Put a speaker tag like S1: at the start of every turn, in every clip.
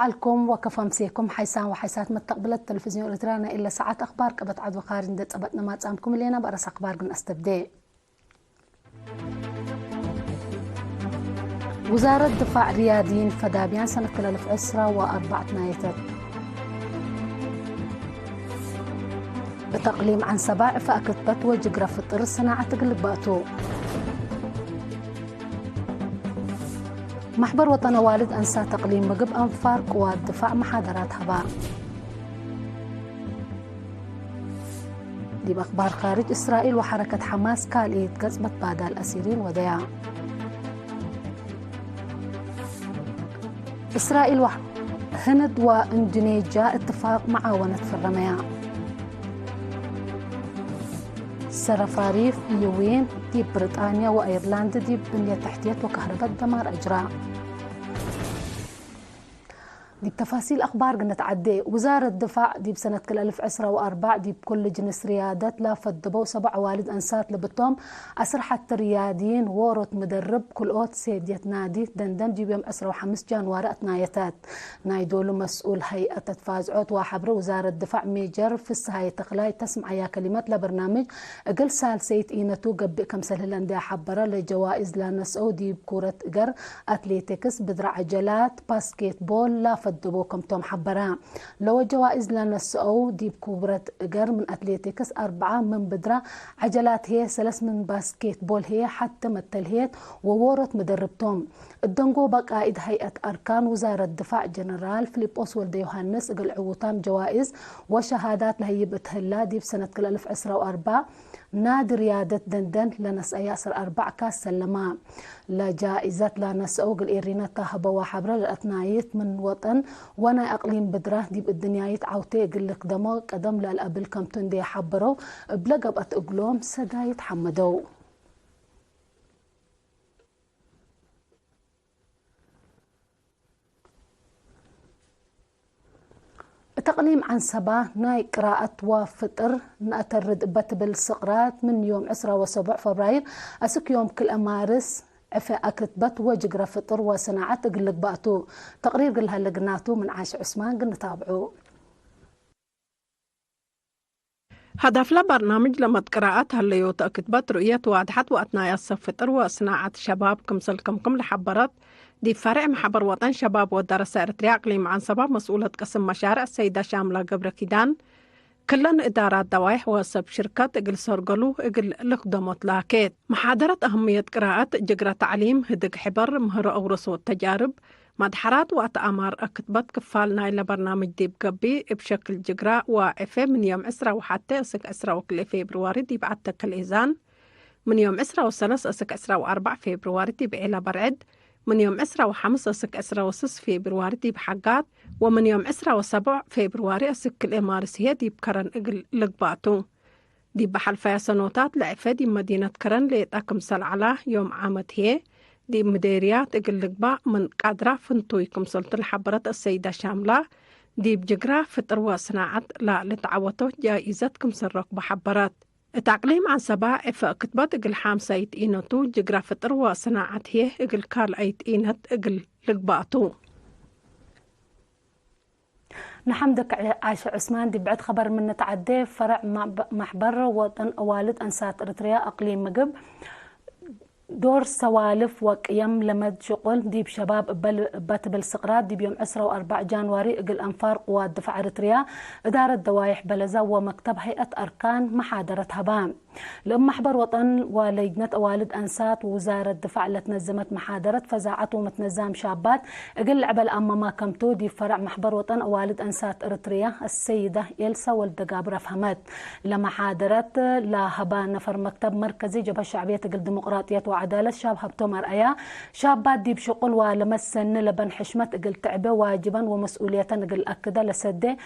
S1: بعلكم وكفمسيكم حيسان وحيسات متقبلة التلفزيون الإيراني إلا ساعات أخبار قبت عد وخارج ندت أبتنا ما تسامكم اللينا برس أخبار من أستبدأ. وزارة دفاع ريادين فدابيان سنة 2004 نايتر بتقليم عن 7 فأكتبت وجقرة فطر صناعة تقلب بأتو. محبر وطن والد أنسى تقليم مقب أنفار قوات دفاع محاضرات هبار. دي بأخبار خارج إسرائيل وحركة حماس كاليد قصبت بعد الأسيرين وديا. إسرائيل وهند وإندونيسيا اتفاق معاونة في الرمية. سرفاريف يوين دي بريطانيا وأيرلندا دي بنية تحتيات وكهرباء دمار أجراء. دي بتفاصيل أخبار قلنا تعدي. وزارة الدفاع دي بسنة 2004 دي بكل جنس ريادات لا فدبوا 7 والد أنسات لبتهم أسرحة ريادين وورط مدرب كل أوت سيديت نادي دندن دي بيوم 5 جانوار اتنايتات نايدولو مسؤول هيئة تفازعوت وحبر وزارة الدفاع ميجر في السهاية تقلاي تسمع يا كلمات لبرنامج أقل سال سيت إينتو قبل كمسل هلندية حبرة لجوائز لانسعو دي بكورة إقر أتليتكس بدرع عجلات باسكيت بول لا دبوكم توم حبرا لو جوائز لنا السعو دي بكبرة قر من أتليتيكس 4 من بدرة عجلات هي 3 من باسكيت بول هي حتى متلهيت وورط مدربتهم الدنقو بقائد هيئة أركان وزارة الدفاع جنرال فيليبوس ولد يوهانس قل عوتام جوائز وشهادات لهي بتهلا دي بسنة 2004 نادي ريادة دندن لنس أياسر 4 كاس سلما لجائزة لنس أوغل إيرينا تاهبا وحبرة للأثنايت من وطن وانا أقليم بدره دي بالدنيايت عوتي قل قدمو قدم للأبل كمتون دي حبرو بلقب أتقلوم سدايت حمدو. تقليم عن 7 ناي قراءة وفطر نأترد بتبل سقرات من يوم 27 فبراير أسك يوم كل أمارس عفا أكتبت وجقرة فطر وصناعة تقلق بأتو تقرير قلها لقناتو من عاش عثمان قلنا تابعو.
S2: هدف برنامج لما قراءات هالليو تأكتبت رؤية واضحة وأثناء الفطر وصناعة شباب كمسل كمكم لحبرات دي فرع محبر وطن شباب ودرس إرتريا أقليم عن 7 مسؤولة قسم مشاريع السيدة شاملة قبر كيدان كلن إدارات دوايح وسب شركات إقل سرقلو إقل لخدمت لاكيت محاضرة أهمية قراءة جقرة تعليم هدق حبر مهر أورس والتجارب مدحرات وأتأمار أكتبت كفالنا إلى برنامج ديب قبي بشكل جقراء وعفة من يوم 10 وحتى أسك 10 وكل فبراير دي بعد الإذان من يوم 10 وسنس أسك 10 و4 فبراير دي بعلا برعد من يوم 10 و5 أسك 10 وسس فبراير دي بحقات ومن يوم 10 و7 فبراير أسك الإمارسية دي بكرن إقل لقباتو دي بحل فيها سنوتات لعفة دي مدينة كرن ليتاكم سلعلا يوم عامت هي دي مديريات إقل لقبا من قادرة فنتويكم سلط الحبرة السيدة شاملة دي بجقرة فطر وصناعة لا لتعوتو جائزتكم سرق بحبرات التعليم عن 7 إفا كتبت إقل حام سايت إينتو جقرة فطر وصناعة هي إقل كارل أيت إينت إقل لقباتو.
S1: نحمدك عاش عثمان دي بعد خبر من نتعدي فرع محبر وطن والد أنسات إرتريا أقليم مقب دور سوالف وقيم لمد شغل دي بشباب باتبل سقرات دي بيوم 4 جانواري إقل أنفار قوات دفاع إرتريا إدارة دوايح بلزة ومكتب هيئة أركان محاضرة هبام لأم محبر وطن ولجنة والد أنسات ووزارة الدفاع اللي تنظمت محاضرة فزاعت ومتنظم شابات إقل عبل أما ما كمتو دي فرع محبر وطن والد أنسات إرتريا السيدة يلسا والدقابرة فهمت لمحاضرة لهبان نفر مكتب مركزي جبهة الشعبية إقل ديمقراطية وعدالة شاب هبتو مرأيا شابات دي بشغل ولمسن لبن حشمة إقل تعبه واجبا ومسؤولية إقل أكده لسده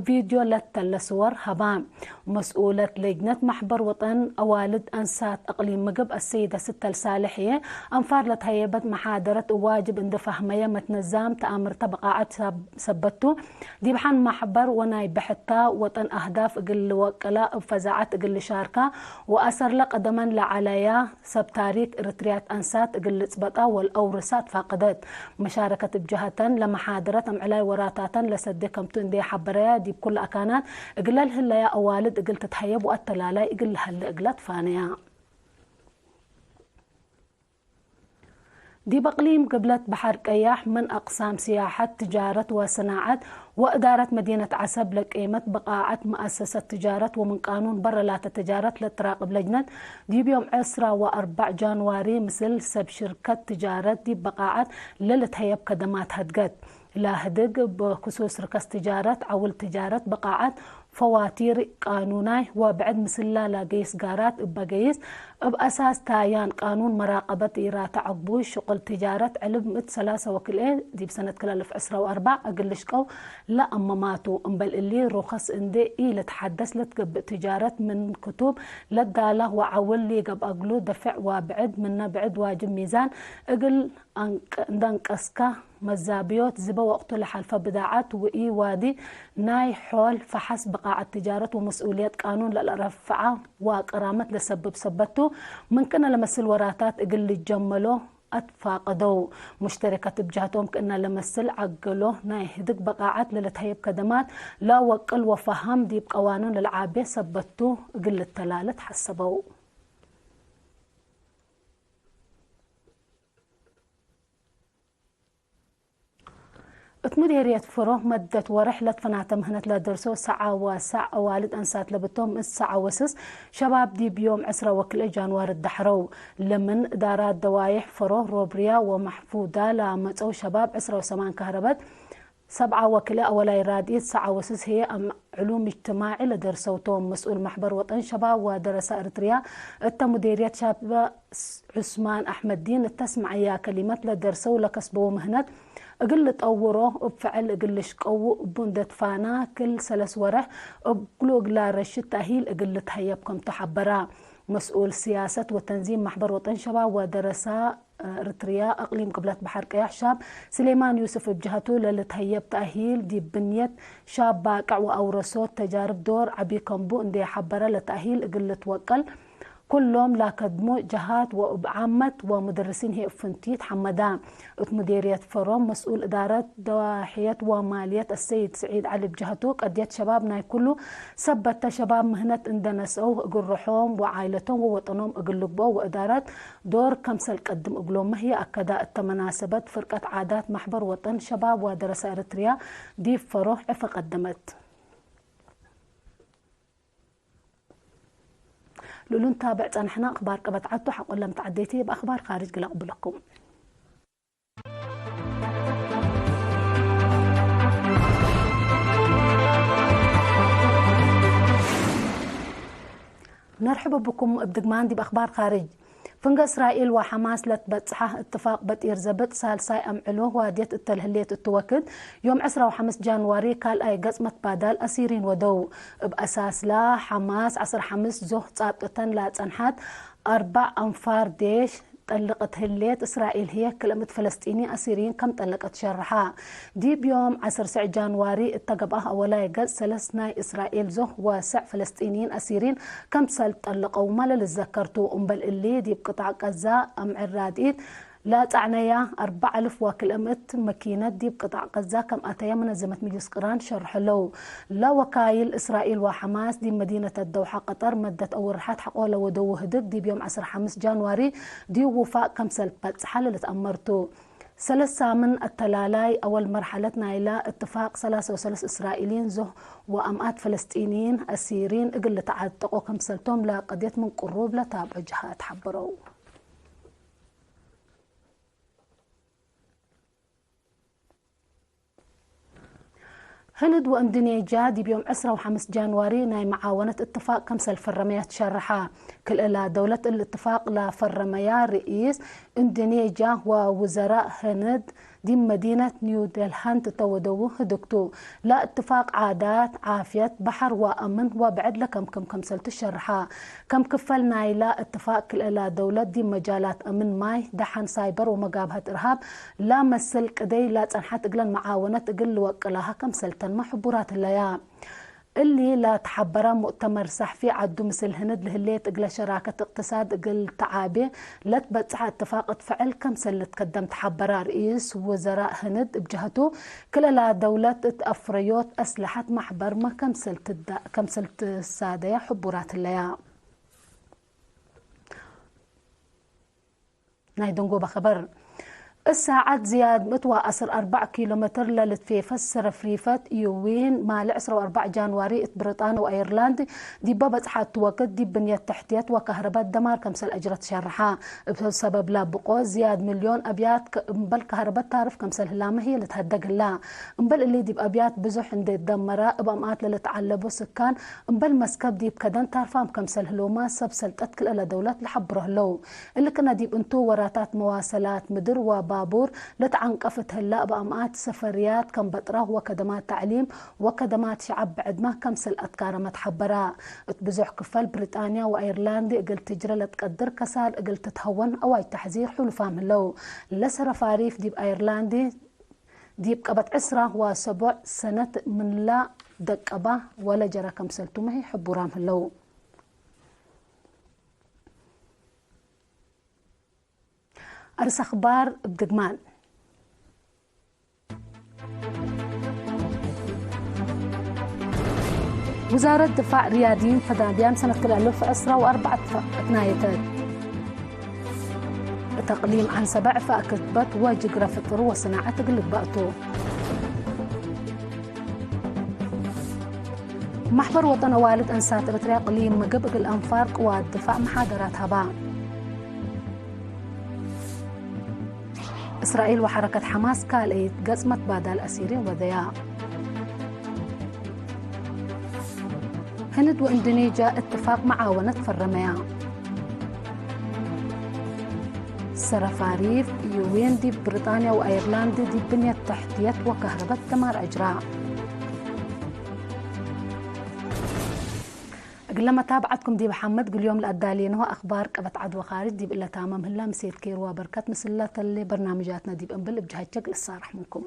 S1: فيديو للتلسور هبان مسؤولة لجنة محبر وطن أوالد أنسات أقليم مقب السيدة 6 الصالحية أنفار لتهيبة محاضرة واجب اندفهمية متنظام تأمر تبقاعات سبتو دي بحان محبر وناي بحتا وطن أهداف إقل وكلاء فزاعات إقل شاركة وأسر لقدما لعليا سب تاريخ إريتريات أنسات قلت بطا والأورسات فاقدت مشاركة بجهتان لما حاضرت أمعلاي وراتاتان لسدي كمتون دي حبريا دي بكل أكانات قلال هلا يا أوالد قلت تحيب وقتلالاي قل هلا قلت فانيا دي بقليم قبلت بحر قياح من أقسام سياحة تجارة وصناعة وإدارة مدينة عسب لقيمة بقاعة مؤسسة تجارة ومن قانون برلات التجارة لتراقب لجنة دي بيوم 4 جانواري مثل سب شركة تجارة دي بقاعة للتهيب كدمات هدقت لا هدق بخصوص ركز تجارة عول تجارة بقاعات فواتير قانوناي وبعد مسلا لاقيس قارات بقيس بأساس تايان قانون مراقبة إيرات عقبوي شغل تجارة علم 3 وكل دي بسنة كل 2004 أقلش قو لا أما ماتوا أمبل اللي رخص اندي لتحدث لتقب تجارة من كتب لداله وعول لي قب أقلو دفع وابعد من بعد واجب ميزان أقل أندنك أسكا مزابيوت زبا وقت لحلفة بداعات وإي وادي ناي حول فحس بقاعة تجارة ومسؤولية قانون للرفعة وقرامة لسبب سبته ممكن لمسل وراتات اقل الجملو أتفاقدوا مشتركة بجهتهم كأننا لمسل عقلو ناي هدق بقاعات للتهيب كدمات لا وقل وفهم دي بقوانون للعابية سبتو اقل التلالة حسبوا مديرية فرو مدت ورحلة فناعة مهنة لدرسو ساعة وساعة والد أنسات لبتهم الساعة وسس شباب دي بيوم 10 جانوار الدحرو لمن إدارات دوايح فرو روبريا ومحفوظة لامتو شباب 10 كهربات 7 أولا رادية ساعة وسس هي علوم اجتماعي لدرسوتهم مسؤول محبر وطن شباب ودراسة إريتريا مديرية شابة عثمان أحمد دين التسمع يا كلمات لدرسو لكسبوا مهنة أقل تأوره بفعل أقلش قو بندت فانا كل 3 ورح بقلو قلا رشد تأهيل أقل تهيبكم تحبرا مسؤول سياسة وتنظيم محبر وطن شباب ودراسة إريتريا أقليم قبلت بحر قياح شاب سليمان يوسف بجهته للتهيب تأهيل دي بنية شاب باقع وأورسوت تجارب دور عبي كمبو اندي حبرا لتأهيل أقل توكل كلهم لا كدمو جهات وعامة ومدرسين هي فنتيت حمدان مديرية فروم مسؤول إدارة ضواحية ومالية السيد سعيد علي بجهته قديت شبابنا كله سبت شباب مهنة اندنسوا قرحهم وعائلتهم ووطنهم اقلبوا وإدارة دور كمسل قدم اقلوم ما هي أكدا التمناسبة فرقة عادات محبر وطن شباب ودراسة إريتريا دي فروح عفا قدمت لولو نتابع نحن أخبار قبت عدتو حقول لم تعديتي بأخبار خارج قل أقبلكم نرحب بكم بدقمان دي بأخبار خارج فنق إسرائيل وحماس لتبتصحة اتفاق بتير زبط سالساي أمعلوه واديت التلهلية التوكد يوم 15 جانواري قال أي قسمة بادال أسيرين ودو بأساس لا حماس 15 زه تابتن لا تنحت 4 أنفار ديش طلقت هليت إسرائيل هي كلمة فلسطيني أسيرين كم طلقت شرحها دي بيوم 10 جانواري اتقبها أولا يقل 3 إسرائيل زه وسع فلسطينيين أسيرين كم طلقوا ما للذكرتو أمبل اللي دي بقطع غزة أم عراديد لا تعنيا 4000 وكلمت ماكينة دي بقطع غزة كم أتيا منظمة مجلس قران شرح له لا وكايل إسرائيل وحماس دي مدينة الدوحة قطر مدت أول رحات حقوله ودو هدد دي بيوم 15 جانواري دي وفاء كم سلبت حل تأمرتو 3 من التلالاي أول مرحلة نايلة اتفاق 3 إسرائيليين زه وأمئات فلسطينيين أسيرين اقل تعتقوا كم سلتهم لقضية من قروب لتابع جهات حبروا هند واندونيسيا دي بيوم 15 جانواري ناي معاونة اتفاق كمسل فرميات شرحها كل إلى دولة الاتفاق لا فرميا رئيس اندونيسيا ووزراء هند دي مدينة نيو دلهان تتودوه دكتو لا اتفاق عادات عافية بحر وأمن وبعد لكم كم سلت الشرحة كم كفلنا لا اتفاق كل إلى دولة دي مجالات أمن ماي دحن سايبر ومقابهة إرهاب لا مسل قدي لا تنحت اقلن معاونة اقل وقلها كم سلتن محبورات الليا اللي لا تحبرا مؤتمر صحفي عدو مثل هند لهليت اقل شراكة اقتصاد اقل تعابي لا تبتع اتفاق فعل كمسل تقدم تحبرا رئيس وزراء هند بجهته كل لا دولة افريوت اسلحة محبر ما كمسلت السادة حبورات الليا نايدنقو بخبر الساعات زياد متوا أسر 4 كيلومتر للتفيفة السرفريفة يوين مع 4 جانواري بريطانيا وأيرلند دي بابت حات وقت دي بنية تحتيات وكهرباء دمار كمسل أجرة شرحة بسبب لا بقو زياد مليون أبيات مبل كهرباء تعرف كمسل هلامة هي اللي تهدق لا مبل اللي دي بأبيات بزح عند الدمرة بأمات للتعلبوا سكان مبل مسكب دي بكدن تعرفهم كمسل هلوما سبسلت كل إلى دولات لحبره لو اللي كنا دي بنتو وراتات مواصلات مدر بابور لتعنقفت هلا بأمات سفريات كم بطره وكدمات تعليم وكدمات شعب بعد ما كمسل أتكار متحبرا تبزح كفال بريطانيا وأيرلندا قل تجرى لتقدر كسال قل تتهون أو تحذير حلفام لو لسر فاريف ديب أيرلندي ديب قبت 17 سنة من لا دقبة ولا جرى كمسلتو ما هي حبورام لو أرس أخبار بدقمان وزارة دفاع رياديين فدابيان سنة 2004 اتنايتات تقليم عن 7 فأكتبت وجقرة فطر وصناعة قلت بأتو محبر وطن والد أنسات إرتريا قليم مقبق الأنفار قوات دفاع محاضرات هباء إسرائيل وحركة حماس كاليت قسمت بعد الأسيرين وذياء هند وإندونيسيا اتفاق معاونة في الرمياء سرفاريف يوين دي بريطانيا وأيرلندا دي بنية تحتيات وكهرباء دمار أجراء لما تابعتكم دي محمد قل يوم الأدالين هو أخبار قبت عدوى خارج دي بإلا تامام هلا مسيت كير وبركات مسلات اللي برنامجاتنا دي بأنبل بجهة شكل الصارح منكم